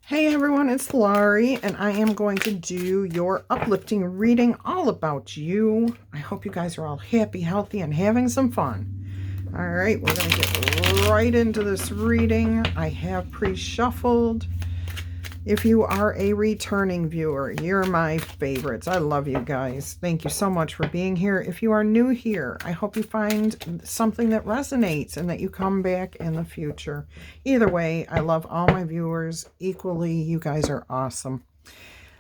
Hey everyone, it's Laurie, and I am going to do your uplifting reading all about you. I hope you guys are all happy, healthy, and having some fun. All right, we're going to get right into this reading. I have pre-shuffled. If you are a returning viewer, you're my favorites. I love you guys. Thank you so much for being here. If you are new here, I hope you find something that resonates and that you come back in the future. Either way, I love all my viewers equally. You guys are awesome.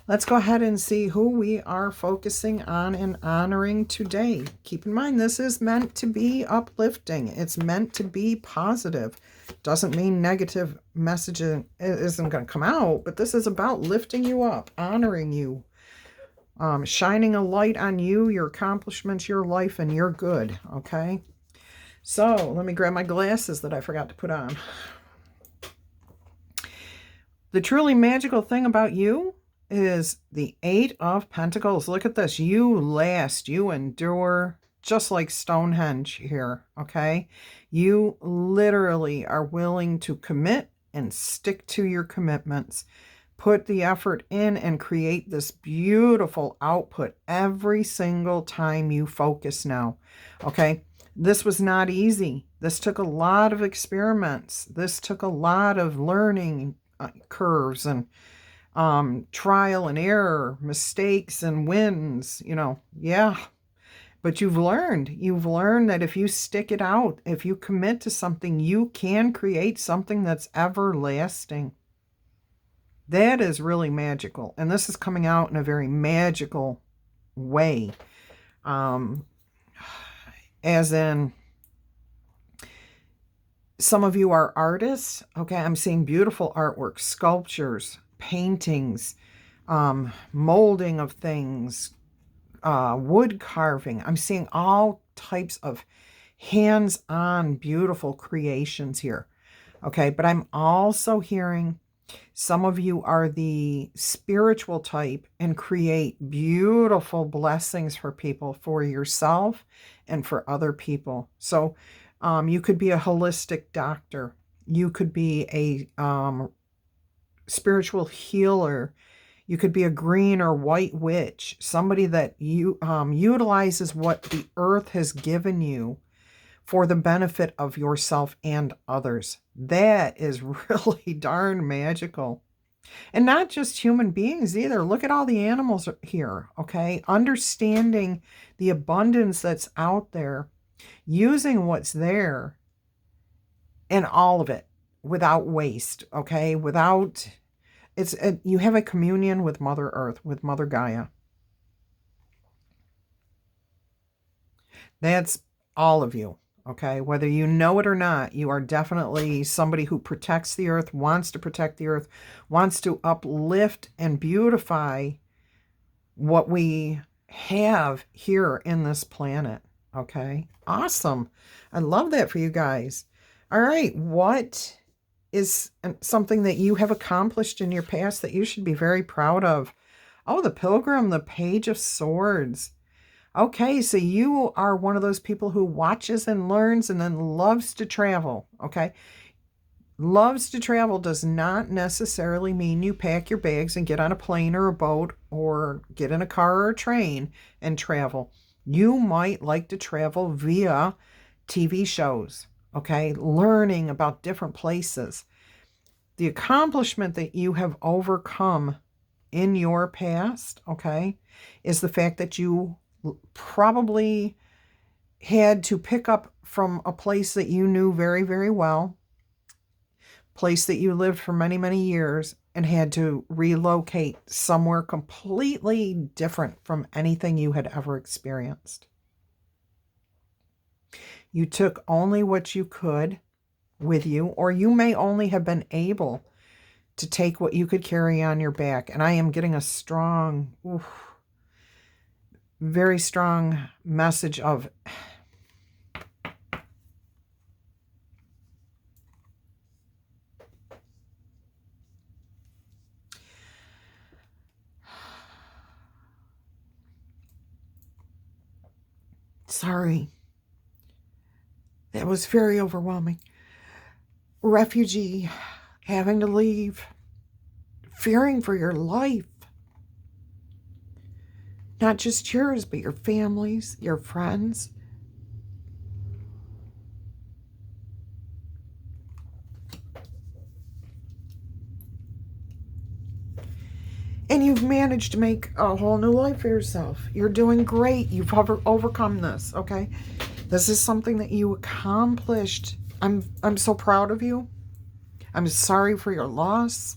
Let's go ahead and see who we are focusing on and honoring today. Keep in mind, this is meant to be uplifting. It's meant to be positive. Doesn't mean negative messaging isn't going to come out, but this is about lifting you up, honoring you, shining a light on you, your accomplishments, your life, and your good, okay? So let me grab my glasses that I forgot to put on. The truly magical thing about you is the Eight of Pentacles. Look at this. You last. You endure, just like Stonehenge here, okay? You literally are willing to commit and stick to your commitments. Put the effort in and create this beautiful output every single time you focus now, okay? This was not easy. This took a lot of experiments. This took a lot of learning curves and trial and error, mistakes and wins, yeah. But you've learned that if you stick it out, if you commit to something, you can create something that's everlasting. That is really magical. And this is coming out in a very magical way. As in, some of you are artists. Okay, I'm seeing beautiful artwork, sculptures, paintings, molding of things, wood carving. I'm seeing all types of hands-on beautiful creations here. Okay, but I'm also hearing some of you are the spiritual type and create beautiful blessings for people, for yourself and for other people. So you could be a holistic doctor. You could be a spiritual healer. You could be a green or white witch, somebody that you utilizes what the earth has given you for the benefit of yourself and others. That is really darn magical. And not just human beings either. Look at all the animals here, okay? Understanding the abundance that's out there, using what's there and all of it without waste, okay? You have a communion with Mother Earth, with Mother Gaia. That's all of you, okay? Whether you know it or not, you are definitely somebody who protects the earth, wants to protect the earth, wants to uplift and beautify what we have here in this planet, okay? Awesome. I love that for you guys. All right, what is something that you have accomplished in your past that you should be very proud of? Oh, the Pilgrim, the Page of Swords. Okay, so you are one of those people who watches and learns and then loves to travel, okay? Loves to travel does not necessarily mean you pack your bags and get on a plane or a boat or get in a car or a train and travel. You might like to travel via TV shows, okay? Learning about different places. The accomplishment that you have overcome in your past, okay, is the fact that you probably had to pick up from a place that you knew very, very well, place that you lived for many, many years, and had to relocate somewhere completely different from anything you had ever experienced. You took only what you could with you, or you may only have been able to take what you could carry on your back. And I am getting a strong, very strong message of sorry. That was very overwhelming. Refugee, having to leave fearing for your life. Not just yours, but your families, your friends. And you've managed to make a whole new life for yourself. You're doing great. You've overcome this, okay? This is something that you accomplished. I'm so proud of you. I'm sorry for your loss.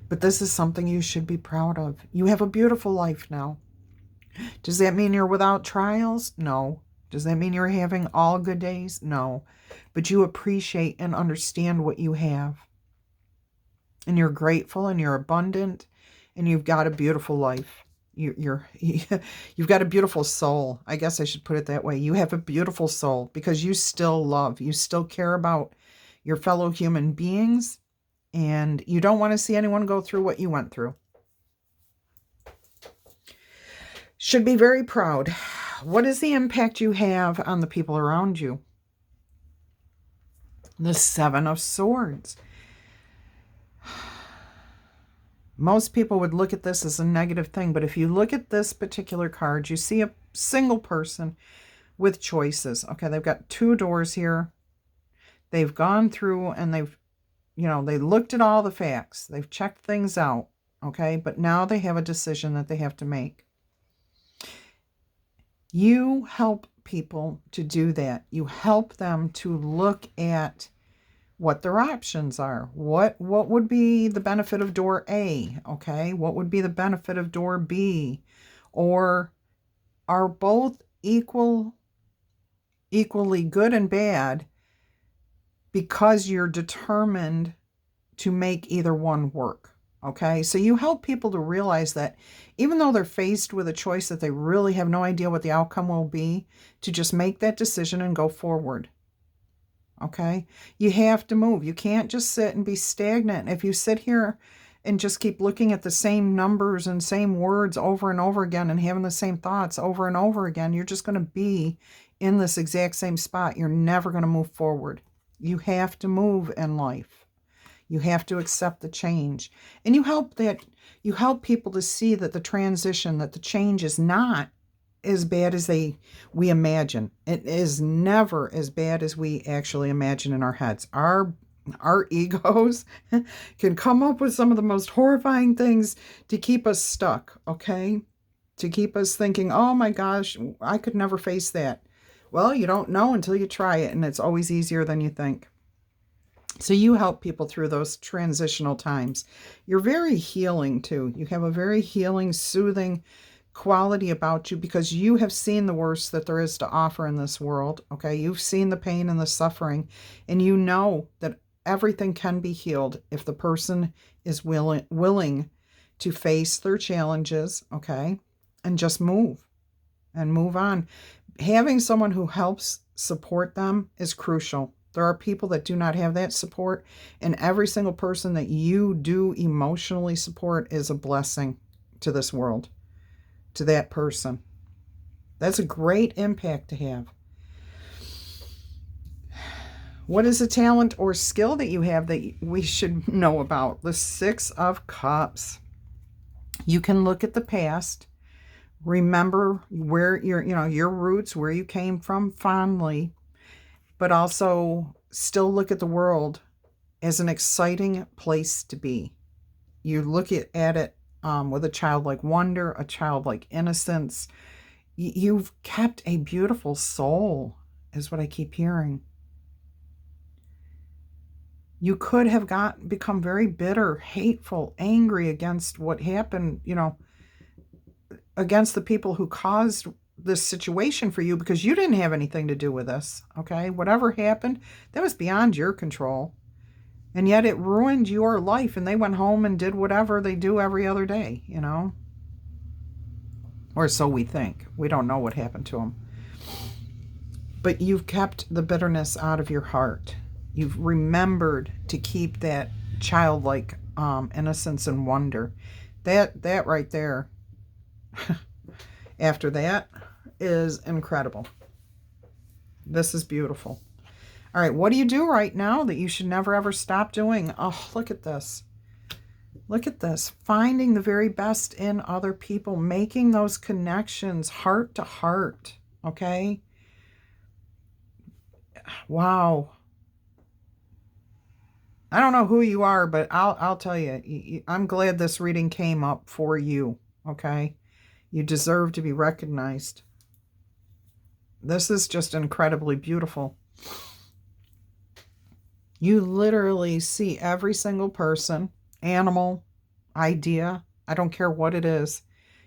But this is something you should be proud of. You have a beautiful life now. Does that mean you're without trials? No. Does that mean you're having all good days? No. But you appreciate and understand what you have. And you're grateful and you're abundant and you've got a beautiful life. You've got a beautiful soul. I guess I should put it that way. You have a beautiful soul because you still love. You still care about your fellow human beings. And you don't want to see anyone go through what you went through. Should be very proud. What is the impact you have on the people around you? The Seven of Swords. Most people would look at this as a negative thing, but if you look at this particular card, you see a single person with choices. Okay, they've got two doors here. They've gone through and they looked at all the facts. They've checked things out, okay? But now they have a decision that they have to make. You help people to do that. You help them to look at what their options are. What would be the benefit of door A, okay? What would be the benefit of door B? Or are both equally good and bad because you're determined to make either one work, okay? So you help people to realize that even though they're faced with a choice that they really have no idea what the outcome will be, to just make that decision and go forward. Okay, you have to move. You can't just sit and be stagnant. If you sit here and just keep looking at the same numbers and same words over and over again and having the same thoughts over and over again, you're just going to be in this exact same spot. You're never going to move forward. You have to move in life. You have to accept the change. And you help people to see that the transition, that the change is not as bad as we imagine. It is never as bad as we actually imagine in our heads. Our egos can come up with some of the most horrifying things to keep us stuck, okay? To keep us thinking, oh my gosh, I could never face that. Well, you don't know until you try it, and it's always easier than you think. So you help people through those transitional times. You're very healing too. You have a very healing, soothing quality about you because you have seen the worst that there is to offer in this world, okay? You've seen the pain and the suffering, and you know that everything can be healed if the person is willing to face their challenges, okay? And just move and move on. Having someone who helps support them is crucial. There are people that do not have that support, and every single person that you do emotionally support is a blessing to this world. To that person. That's a great impact to have. What is a talent or skill that you have that we should know about? The Six of Cups. You can look at the past, remember where your roots, where you came from fondly, but also still look at the world as an exciting place to be. You look at it with a childlike wonder, a childlike innocence. You've kept a beautiful soul, is what I keep hearing. You could have become very bitter, hateful, angry against what happened, against the people who caused this situation for you because you didn't have anything to do with this, okay? Whatever happened, that was beyond your control. And yet it ruined your life, and they went home and did whatever they do every other day, Or so we think. We don't know what happened to them. But you've kept the bitterness out of your heart. You've remembered to keep that childlike innocence and wonder. That right there, after that, is incredible. This is beautiful. All right, what do you do right now that you should never, ever stop doing? Oh, look at this. Look at this. Finding the very best in other people, making those connections heart to heart. Okay? Wow. I don't know who you are, but I'll tell you, I'm glad this reading came up for you. Okay? You deserve to be recognized. This is just incredibly beautiful. You literally see every single person, animal, idea, I don't care what it is.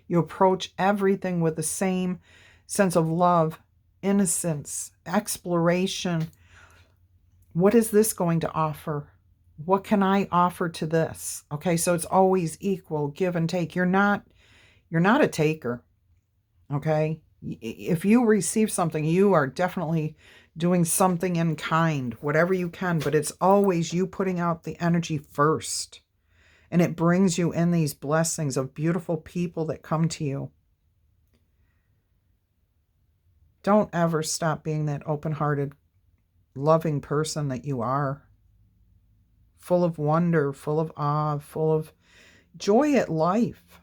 You approach everything with the same sense of love, innocence, exploration. What is this going to offer? What can I offer to this? Okay, so it's always equal, give and take. You're not a taker. Okay? If you receive something, you are definitely doing something in kind, whatever you can, but it's always you putting out the energy first. And it brings you in these blessings of beautiful people that come to you. Don't ever stop being that open-hearted, loving person that you are. Full of wonder, full of awe, full of joy at life.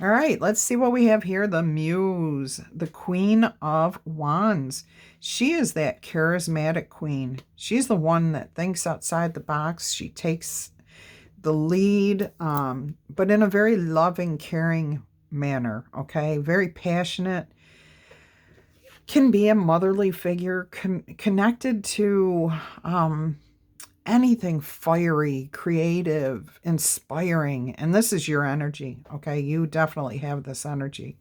All right, let's see what we have here. The Muse, the Queen of Wands. She is that charismatic queen. She's the one that thinks outside the box. She takes the lead, but in a very loving, caring manner, okay? Very passionate. Can be a motherly figure, connected to anything fiery, creative, inspiring. And this is your energy, okay? You definitely have this energy.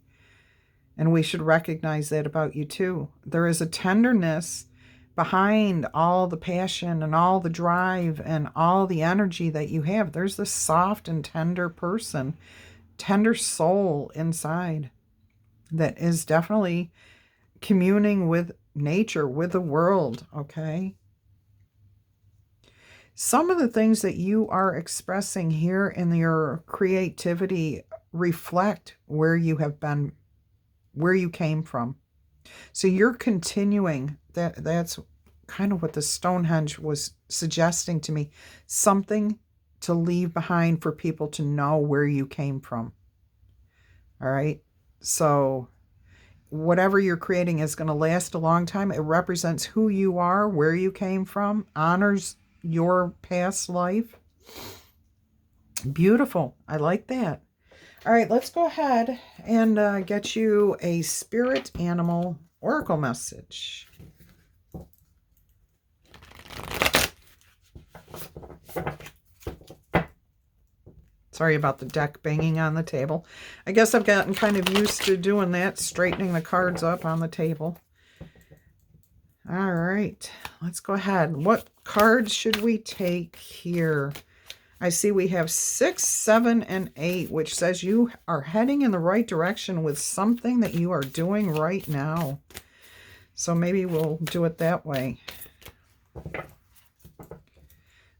And we should recognize that about you too. There is a tenderness behind all the passion and all the drive and all the energy that you have. There's this soft and tender person, tender soul inside that is definitely communing with nature, with the world, okay? Some of the things that you are expressing here in your creativity reflect where you have been, where you came from. So you're continuing. That's kind of what the Stonehenge was suggesting to me. Something to leave behind for people to know where you came from. All right? So whatever you're creating is going to last a long time. It represents who you are, where you came from, honors your past life. Beautiful. I like that. All right, let's go ahead and get you a spirit animal oracle message. Sorry about the deck banging on the table. I guess I've gotten kind of used to doing that, straightening the cards up on the table. All right, let's go ahead. What cards should we take here? I see we have 6, 7, and 8, which says you are heading in the right direction with something that you are doing right now. So maybe we'll do it that way. All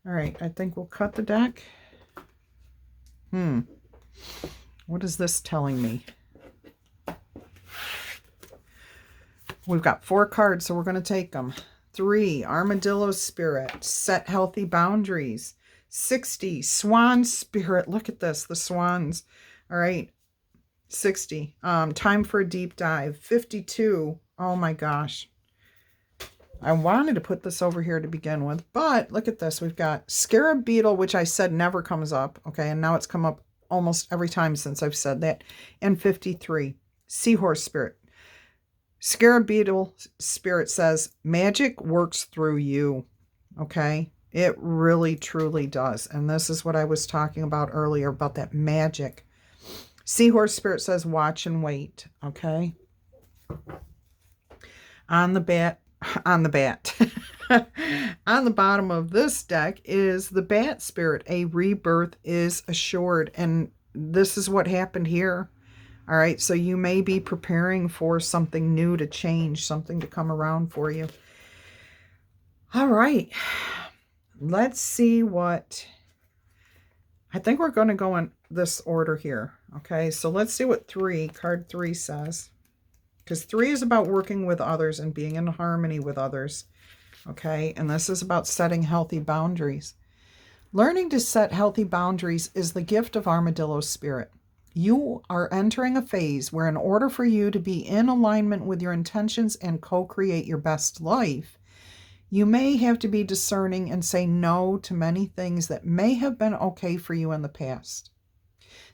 right, I think we'll cut the deck. What is this telling me? We've got 4 cards, so we're going to take them. 3, Armadillo Spirit, set healthy boundaries. 60, Swan Spirit. Look at this, the swans. All right, 60, time for a deep dive. 52, oh my gosh. I wanted to put this over here to begin with, but look at this. We've got Scarab Beetle, which I said never comes up, okay, and now it's come up almost every time since I've said that. And 53, Seahorse Spirit. Scarab Beetle Spirit says, magic works through you, okay? It really, truly does. And this is what I was talking about earlier, about that magic. Seahorse Spirit says, watch and wait, okay? On the on the bottom of this deck is the Bat Spirit. A rebirth is assured. And this is what happened here. All right, so you may be preparing for something new to change, something to come around for you. All right, let's see what, I think we're going to go in this order here. Okay, so let's see what card 3 says. Because 3 is about working with others and being in harmony with others. Okay, and this is about setting healthy boundaries. Learning to set healthy boundaries is the gift of Armadillo Spirit. You are entering a phase where, in order for you to be in alignment with your intentions and co-create your best life, you may have to be discerning and say no to many things that may have been okay for you in the past.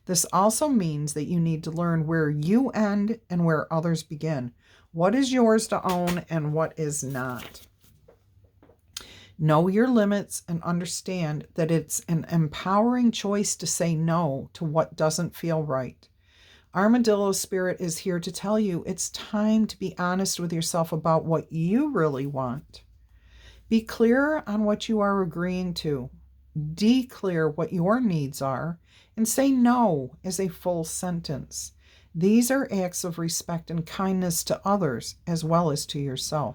This also means that you need to learn where you end and where others begin. What is yours to own and what is not? Know your limits and understand that it's an empowering choice to say no to what doesn't feel right. Armadillo Spirit is here to tell you it's time to be honest with yourself about what you really want. Be clear on what you are agreeing to. Declare what your needs are and say no as a full sentence. These are acts of respect and kindness to others as well as to yourself.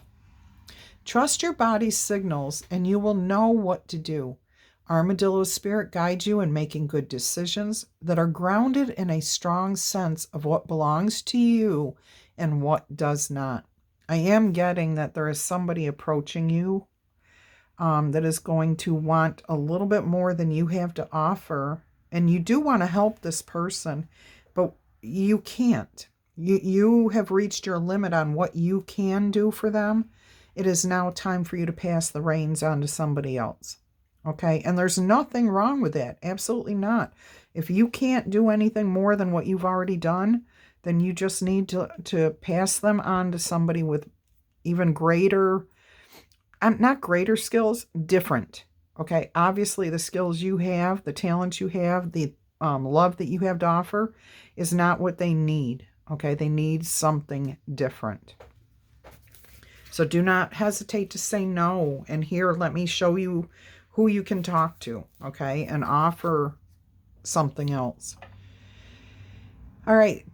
Trust your body's signals and you will know what to do. Armadillo Spirit guides you in making good decisions that are grounded in a strong sense of what belongs to you and what does not. I am getting that there is somebody approaching you that is going to want a little bit more than you have to offer. And you do want to help this person, but you can't. You have reached your limit on what you can do for them. It is now time for you to pass the reins on to somebody else. Okay? And there's nothing wrong with that. Absolutely not. If you can't do anything more than what you've already done, then you just need to pass them on to somebody with even greater, not greater skills, different. Okay? Obviously, the skills you have, the talents you have, the love that you have to offer is not what they need. Okay? They need something different. So do not hesitate to say no. And here, let me show you who you can talk to, okay, and offer something else. All right.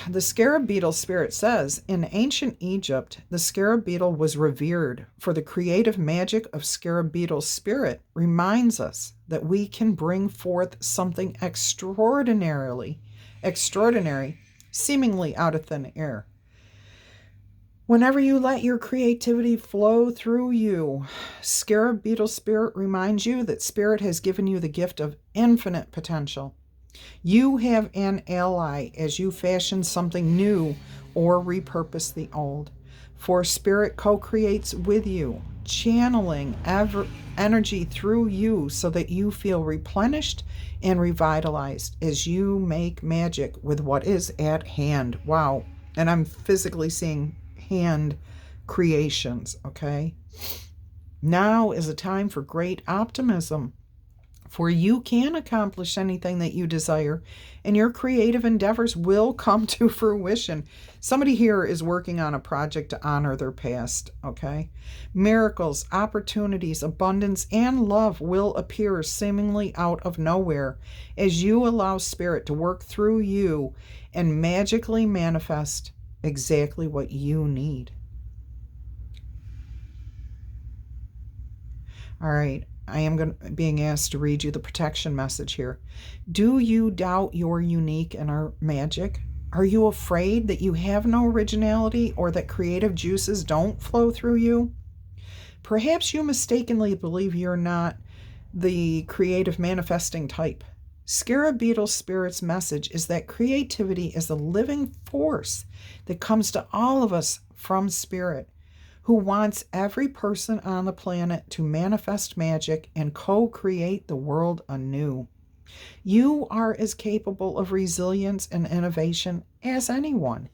The scarab beetle spirit says, in ancient Egypt, the scarab beetle was revered, for the creative magic of scarab beetle spirit reminds us that we can bring forth something extraordinary, seemingly out of thin air. Whenever you let your creativity flow through you, scarab beetle spirit reminds you that spirit has given you the gift of infinite potential. You have an ally as you fashion something new or repurpose the old. For spirit co-creates with you, channeling energy through you so that you feel replenished and revitalized as you make magic with what is at hand. Wow. And I'm physically seeing hand creations, okay? Now is a time for great optimism, for you can accomplish anything that you desire, and your creative endeavors will come to fruition. Somebody here is working on a project to honor their past, okay? Miracles, opportunities, abundance, and love will appear seemingly out of nowhere as you allow spirit to work through you and magically manifest exactly what you need. All right, I am being asked to read you the protection message here. Do you doubt your unique inner magic? Are you afraid that you have no originality or that creative juices don't flow through you? Perhaps you mistakenly believe you're not the creative manifesting type. Scarab beetle spirit's message is that creativity is a living force that comes to all of us from spirit, who wants every person on the planet to manifest magic and co-create the world anew. You are as capable of resilience and innovation as anyone.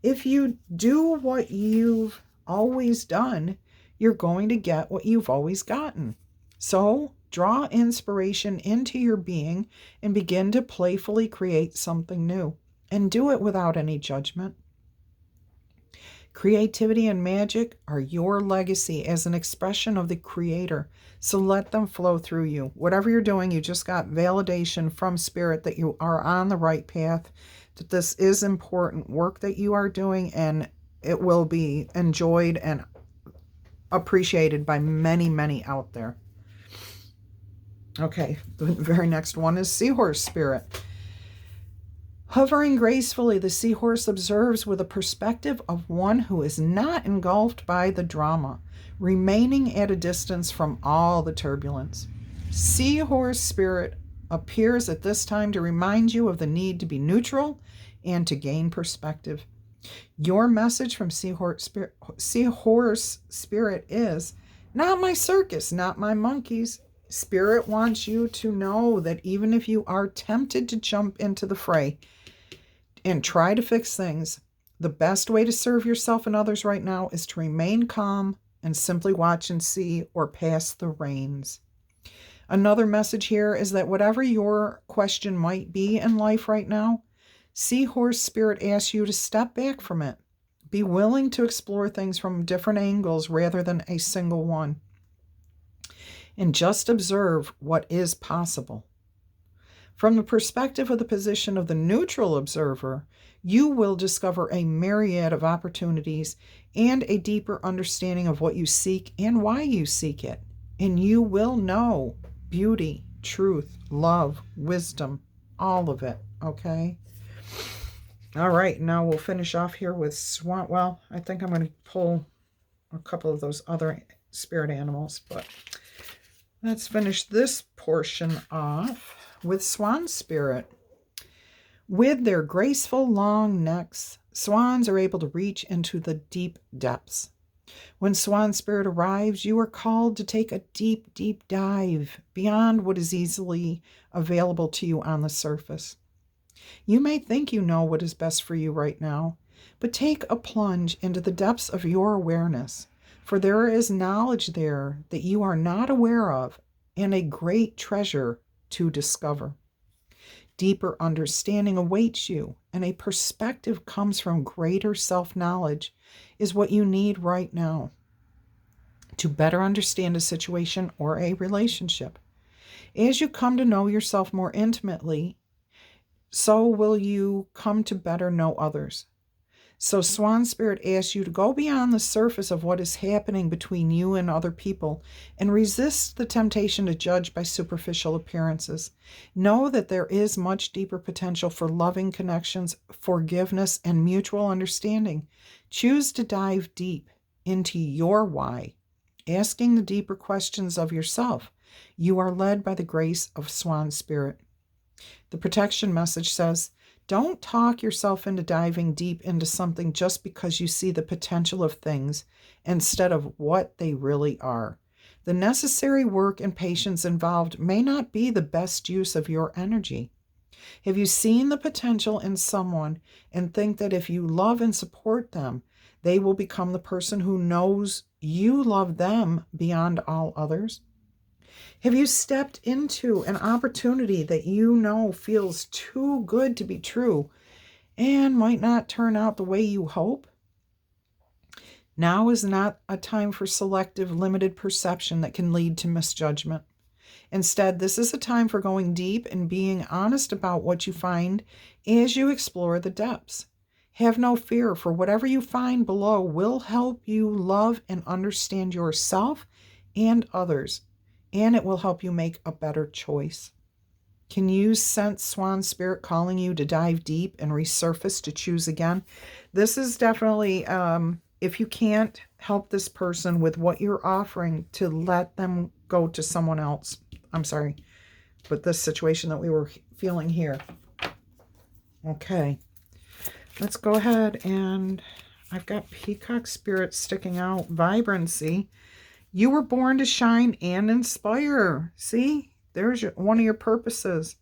If you do what you've always done, you're going to get what you've always gotten. So draw inspiration into your being and begin to playfully create something new. And do it without any judgment. Creativity and magic are your legacy as an expression of the Creator. So let them flow through you. Whatever you're doing, you just got validation from Spirit that you are on the right path, that this is important work that you are doing, and it will be enjoyed and appreciated by many, many out there. Okay, the very next one is Seahorse Spirit. Hovering gracefully, the seahorse observes with a perspective of one who is not engulfed by the drama. remaining at a distance from all the turbulence. Seahorse spirit appears at this time to remind you of the need to be neutral and to gain perspective. Your message from Seahorse Spirit is, not my circus, not my monkeys. Spirit wants you to know that even if you are tempted to jump into the fray and try to fix things, the best way to serve yourself and others right now is to remain calm and simply watch and see, or pass the reins. Another message here is that whatever your question might be in life right now, Seahorse Spirit asks you to step back from it. Be willing to explore things from different angles rather than a single one. And just observe what is possible. From the perspective of the position of the neutral observer, you will discover a myriad of opportunities and a deeper understanding of what you seek and why you seek it. And you will know beauty, truth, love, wisdom, all of it, okay? All right, now we'll finish off here with Swan. Well, I think I'm going to pull a couple of those other spirit animals, but let's finish this portion off with Swan Spirit. With their graceful long necks, swans are able to reach into the deep depths. When Swan Spirit arrives, you are called to take a deep, deep dive beyond what is easily available to you on the surface. You may think you know what is best for you right now, but take a plunge into the depths of your awareness, for there is knowledge there that you are not aware of and a great treasure to discover. Deeper understanding awaits you, and a perspective comes from greater self-knowledge is what you need right now to better understand a situation or a relationship. As you come to know yourself more intimately, so will you come to better know others. So Swan Spirit asks you to go beyond the surface of what is happening between you and other people and resist the temptation to judge by superficial appearances. Know that there is much deeper potential for loving connections, forgiveness, and mutual understanding. Choose to dive deep into your why, asking the deeper questions of yourself. You are led by the grace of Swan Spirit. The protection message says, don't talk yourself into diving deep into something just because you see the potential of things instead of what they really are. The necessary work and patience involved may not be the best use of your energy. Have you seen the potential in someone and think that if you love and support them, they will become the person who knows you love them beyond all others? Have you stepped into an opportunity that you know feels too good to be true and might not turn out the way you hope? Now is not a time for selective, limited perception that can lead to misjudgment. Instead, this is a time for going deep and being honest about what you find as you explore the depths. Have no fear, for whatever you find below will help you love and understand yourself and others, and it will help you make a better choice. Can you sense Swan Spirit calling you to dive deep and resurface to choose again? This is definitely, if you can't help this person with what you're offering, to let them go to someone else. I'm sorry, but this situation that we were feeling here. Okay, let's go ahead, and I've got Peacock Spirit sticking out. Vibrancy. You were born to shine and inspire. See, there's one of your purposes.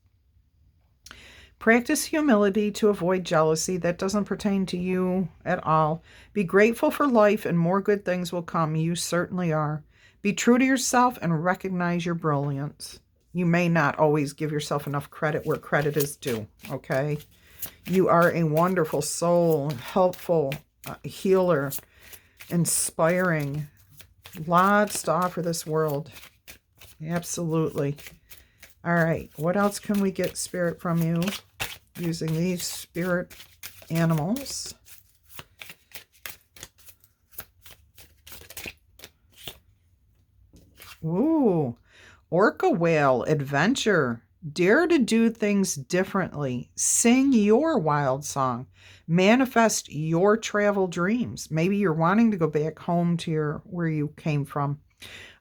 Practice humility to avoid jealousy. That doesn't pertain to you at all. Be grateful for life and more good things will come. You certainly are. Be true to yourself and recognize your brilliance. You may not always give yourself enough credit where credit is due, okay? You are a wonderful soul, helpful, healer, inspiring. Lots to offer this world. Absolutely. All right. What else can we get, Spirit, from you using these spirit animals? Ooh. Orca whale adventure. Dare to do things differently. Sing your wild song. Manifest your travel dreams. Maybe you're wanting to go back home to where you came from.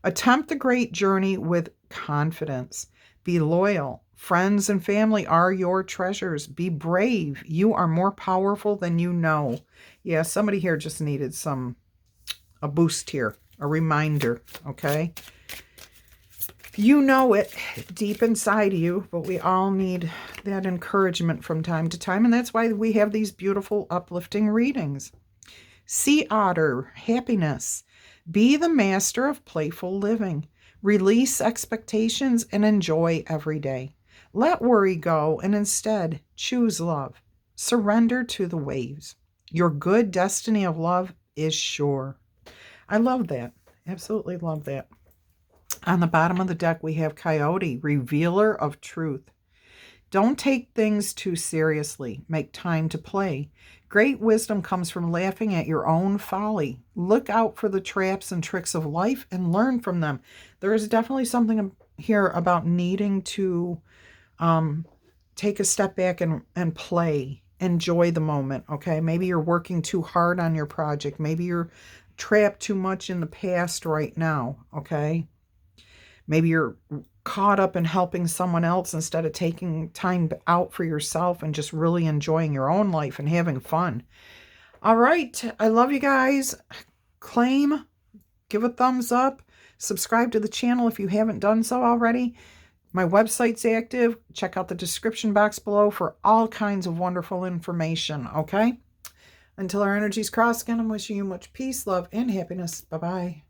Attempt the great journey with confidence. Be loyal. Friends and family are your treasures. Be brave. You are more powerful than you know. Yeah, somebody here just needed a boost here, a reminder, okay? You know it deep inside you, but we all need that encouragement from time to time, and that's why we have these beautiful, uplifting readings. Sea otter, happiness. Be the master of playful living. Release expectations and enjoy every day. Let worry go and instead choose love. Surrender to the waves. Your good destiny of love is sure. I love that. Absolutely love that. On the bottom of the deck, we have Coyote, revealer of truth. Don't take things too seriously. Make time to play. Great wisdom comes from laughing at your own folly. Look out for the traps and tricks of life and learn from them. There is definitely something here about needing to take a step back and play. Enjoy the moment, okay? Maybe you're working too hard on your project. Maybe you're trapped too much in the past right now, okay? Maybe you're caught up in helping someone else instead of taking time out for yourself and just really enjoying your own life and having fun. All right. I love you guys. Claim, give a thumbs up, subscribe to the channel if you haven't done so already. My website's active. Check out the description box below for all kinds of wonderful information, okay? Until our energies cross again, I'm wishing you much peace, love, and happiness. Bye-bye.